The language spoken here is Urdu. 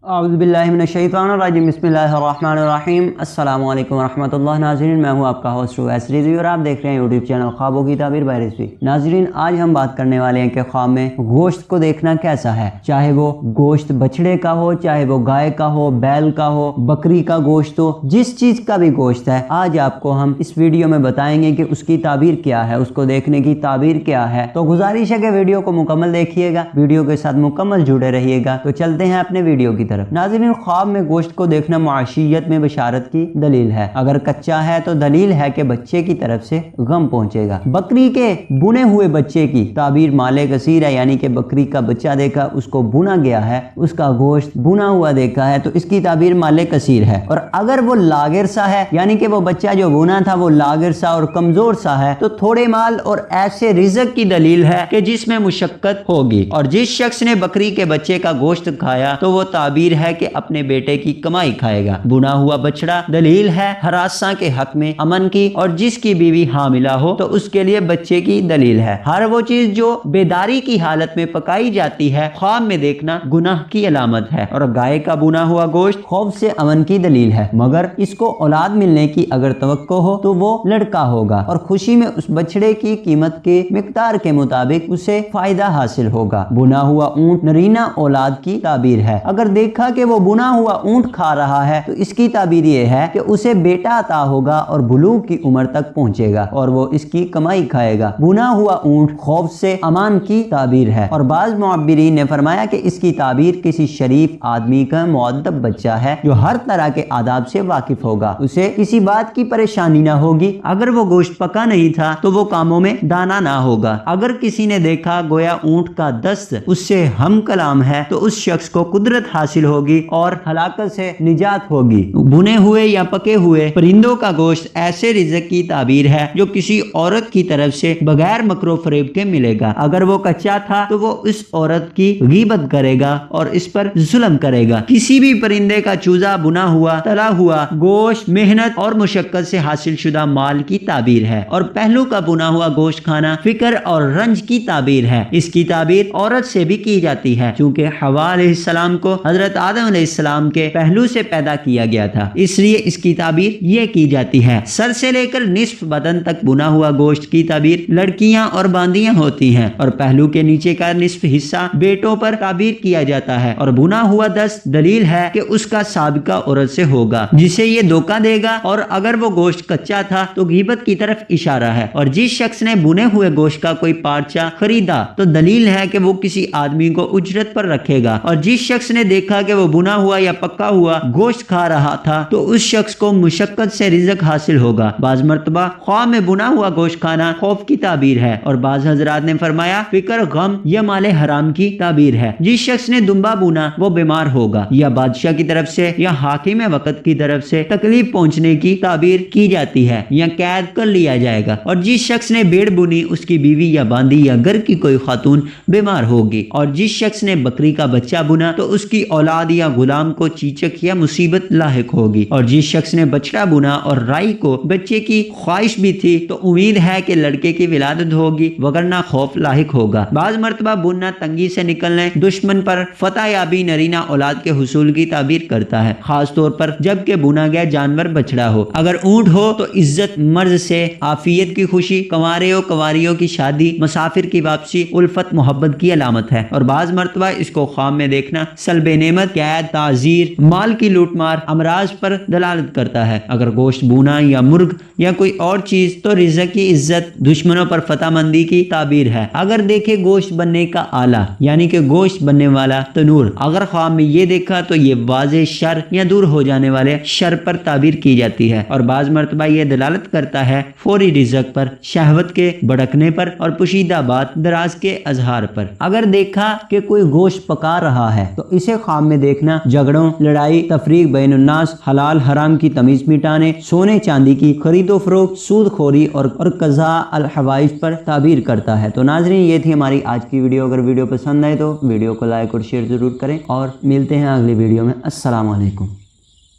اعوذ باللہ من الشیطان الرجیم بسم اللہ الرحمن الرحیم السلام علیکم ورحمۃ اللہ۔ ناظرین، میں ہوں آپ کا ہوسٹ اویس رضوی اور آپ دیکھ رہے ہیں یوٹیوب چینل خوابوں کی تعبیر بائی رضوی۔ ناظرین، آج ہم بات کرنے والے ہیں کہ خواب میں گوشت کو دیکھنا کیسا ہے، چاہے وہ گوشت بچڑے کا ہو، چاہے وہ گائے کا ہو، بیل کا ہو، بکری کا گوشت ہو، جس چیز کا بھی گوشت ہے، آج آپ کو ہم اس ویڈیو میں بتائیں گے کہ اس کی تعبیر کیا ہے، اس کو دیکھنے کی تعبیر کیا ہے۔ تو گزارش ہے کہ ویڈیو کو مکمل دیکھیے گا، ویڈیو کے ساتھ مکمل جڑے رہیے گا۔ تو چلتے ہیں اپنے ویڈیو کی طرف۔ ناظرین، خواب میں گوشت کو دیکھنا معاشیت میں بشارت کی دلیل ہے۔ اگر کچا ہے تو دلیل ہے کہ بچے کی طرف سے غم پہنچے گا۔ بکری کے بنے ہوئے بچے کی تعبیر مال کثیر ہے، یعنی کہ بکری کا بچہ دیکھا، اس کو بنا گیا ہے، اس کا گوشت بنا ہوا دیکھا ہے، تو اس کی تعبیر مال کثیر ہے۔ اور اگر وہ لاغر سا ہے، یعنی کہ وہ بچہ جو بنا تھا وہ لاغر سا اور کمزور سا ہے، تو تھوڑے مال اور ایسے رزق کی دلیل ہے کہ جس میں مشقت ہوگی۔ اور جس شخص نے بکری کے بچے کا گوشت کھایا تو وہ تعبیر ہے کہ اپنے بیٹے کی کمائی کھائے گا۔ بنا ہوا بچڑا دلیل ہے ہراساں کے حق میں امن کی، اور جس کی بیوی حاملہ ہو تو اس کے لیے بچے کی دلیل ہے۔ ہر وہ چیز جو بیداری کی حالت میں پکائی جاتی ہے، خواب میں دیکھنا گناہ کی علامت ہے۔ اور گائے کا بنا ہوا گوشت خوف سے امن کی دلیل ہے، مگر اس کو اولاد ملنے کی اگر توقع ہو تو وہ لڑکا ہوگا، اور خوشی میں اس بچڑے کی قیمت کے مقدار کے مطابق اسے فائدہ حاصل ہوگا۔ بنا ہوا اونٹ نرینہ اولاد کی تعبیر ہے۔ اگر دیکھا کہ وہ بنا ہوا اونٹ کھا رہا ہے تو اس کی تعبیر یہ ہے کہ اسے بیٹا عطا ہوگا اور بلوغ کی عمر تک پہنچے گا اور وہ اس کی کمائی کھائے گا۔ بنا ہوا اونٹ خوف سے امان کی تعبیر ہے۔ اور بعض معبرین نے فرمایا کہ اس کی تعبیر کسی شریف آدمی کا مؤدب بچہ ہے جو ہر طرح کے آداب سے واقف ہوگا، اسے کسی بات کی پریشانی نہ ہوگی۔ اگر وہ گوشت پکا نہیں تھا تو وہ کاموں میں دانا نہ ہوگا۔ اگر کسی نے دیکھا گویا اونٹ کا دست اس سے ہم کلام ہے تو اس شخص کو قدرت حاصل ہوگی اور ہلاکت سے نجات ہوگی۔ بنے ہوئے یا پکے ہوئے پرندوں کا گوشت ایسے رزق کی تعبیر ہے جو کسی عورت کی طرف سے بغیر مکر و فریب کے ملے گا۔ اگر وہ کچا تھا تو وہ اس عورت کی غیبت کرے گا اور اس پر ظلم کرے گا۔ کسی بھی پرندے کا چوزا بنا ہوا تلا ہوا گوشت محنت اور مشقت سے حاصل شدہ مال کی تعبیر ہے۔ اور پہلو کا بنا ہوا گوشت کھانا فکر اور رنج کی تعبیر ہے۔ اس کی تعبیر عورت سے بھی کی جاتی ہے، چونکہ حوا علیہ السلام کو حضرت آدم علیہ السلام کے پہلو سے پیدا کیا گیا تھا، اس لیے اس کی تعبیر یہ کی جاتی ہے۔ سر سے لے کر نصف بدن تک بنا ہوا گوشت کی تعبیر لڑکیاں اور باندیاں ہوتی ہیں، اور پہلو کے نیچے کا نصف حصہ بیٹوں پر تعبیر کیا جاتا ہے۔ اور بنا ہوا دست دلیل ہے کہ اس کا سابقہ عورت سے ہوگا جسے یہ دھوکہ دے گا، اور اگر وہ گوشت کچا تھا تو غیبت کی طرف اشارہ ہے۔ اور جس شخص نے بنے ہوئے گوشت کا کوئی پارچہ خریدا تو دلیل ہے کہ وہ کسی آدمی کو اجرت پر رکھے گا۔ اور جس شخص نے دیکھا کہ وہ بنا ہوا یا پکا ہوا گوشت کھا رہا تھا تو اس شخص کو مشقت سے رزق حاصل ہوگا۔ بعض مرتبہ خواب میں بنا ہوا گوشت کھانا خوف کی تعبیر ہے، اور بعض حضرات نے فرمایا فکر غم یا مال حرام کی تعبیر ہے۔ جس شخص نے دمبا بنا وہ بیمار ہوگا، یا بادشاہ کی طرف سے یا حاکم وقت کی طرف سے تکلیف پہنچنے کی تعبیر کی جاتی ہے، یا قید کر لیا جائے گا۔ اور جس شخص نے بھیڑ بنی اس کی بیوی یا باندی یا گھر کی کوئی خاتون بیمار ہوگی۔ اور جس شخص نے بکری کا بچہ بنا تو اس کی اولاد یا غلام کو چیچک یا مصیبت لاحق ہوگی۔ اور جس شخص نے بچڑا بنا اور رائی کو بچے کی خواہش بھی تھی تو امید ہے کہ لڑکے کی ولادت ہوگی، وگرنہ خوف لاحق ہوگا۔ بعض مرتبہ بننا تنگی سے نکلنے، دشمن پر فتح یابی نرینہ اولاد کے حصول کی تعبیر کرتا ہے، خاص طور پر جب کہ بنا گیا جانور بچڑا ہو۔ اگر اونٹ ہو تو عزت مرض سے، عافیت کی خوشی، کنوارے و کنواریوں کی شادی، مسافر کی واپسی، الفت محبت کی علامت ہے۔ اور بعض مرتبہ اس کو خواب میں دیکھنا سلب نعمت، قید، تعزیر، مال کی لوٹ مار، امراض پر دلالت کرتا ہے۔ اگر گوشت بونا یا مرغ یا کوئی اور چیز تو رزق کی عزت، دشمنوں پر فتح مندی کی تعبیر ہے۔ اگر دیکھے گوشت بننے کا آلہ، یعنی کہ گوشت بننے والا تنور، اگر خواب میں یہ دیکھا تو یہ واضح شر یا دور ہو جانے والے شر پر تعبیر کی جاتی ہے۔ اور بعض مرتبہ یہ دلالت کرتا ہے فوری رزق پر، شہوت کے بھڑکنے پر اور پوشیدہ بات دراز کے اظہار پر۔ اگر دیکھا کہ کوئی گوشت پکا رہا ہے تو اسے خواب میں دیکھنا جھگڑوں، لڑائی، تفریق بین الناس، حلال حرام کی تمیز مٹانے، سونے چاندی کی خرید و فروخت، سود خوری اور قضاء الحوائج پر تعبیر کرتا ہے۔ تو ناظرین، یہ تھی ہماری آج کی ویڈیو۔ اگر ویڈیو پسند آئے تو ویڈیو کو لائک اور شیئر ضرور کریں، اور ملتے ہیں اگلی ویڈیو میں۔ السلام علیکم۔